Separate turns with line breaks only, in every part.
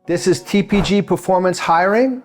This is TPG Performance Hiring,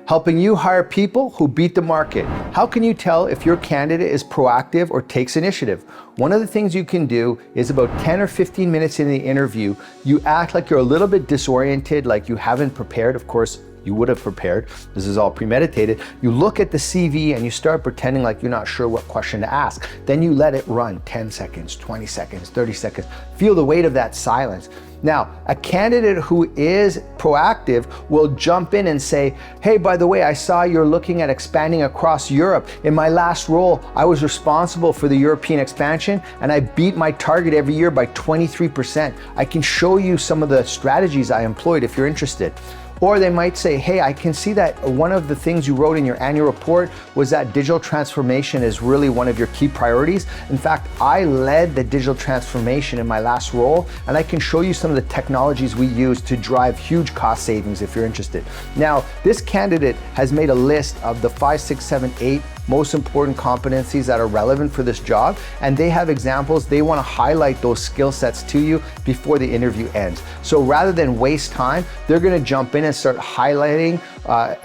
helping you hire people who beat the market. How can you tell if your candidate is proactive or takes initiative? One of the things you can do is about 10 or 15 minutes in the interview, you act like you're a little bit disoriented, like you haven't prepared. Of course, you would have prepared. This is all premeditated. You look at the CV and you start pretending like you're not sure what question to ask. Then you let it run 10 seconds, 20 seconds, 30 seconds. Feel the weight of that silence. Now, a candidate who is proactive will jump in and say, hey, by the way, I saw you're looking at expanding across Europe. In my last role, I was responsible for the European expansion and I beat my target every year by 23%. I can show you some of the strategies I employed if you're interested. Or they might say, hey, I can see that one of the things you wrote in your annual report was that digital transformation is really one of your key priorities. In fact, I led the digital transformation in my last role, and I can show you some of the technologies we use to drive huge cost savings if you're interested. Now, this candidate has made a list of the 5, 6, 7, 8 most important competencies that are relevant for this job, and they have examples. They want to highlight those skill sets to you before the interview ends. So rather than waste time, they're going to jump in and start highlighting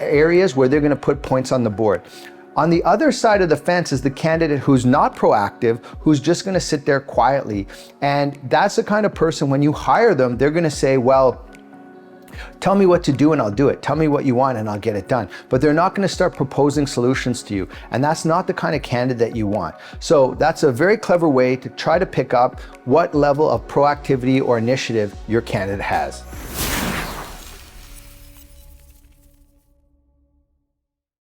areas where they're going to put points on the board. On the other side of the fence is the candidate who's not proactive, who's just going to sit there quietly. And that's the kind of person, when you hire them, they're going to say, well, tell me what to do and I'll do it. Tell me what you want and I'll get it done. But they're not going to start proposing solutions to you. And that's not the kind of candidate you want. So that's a very clever way to try to pick up what level of proactivity or initiative your candidate has.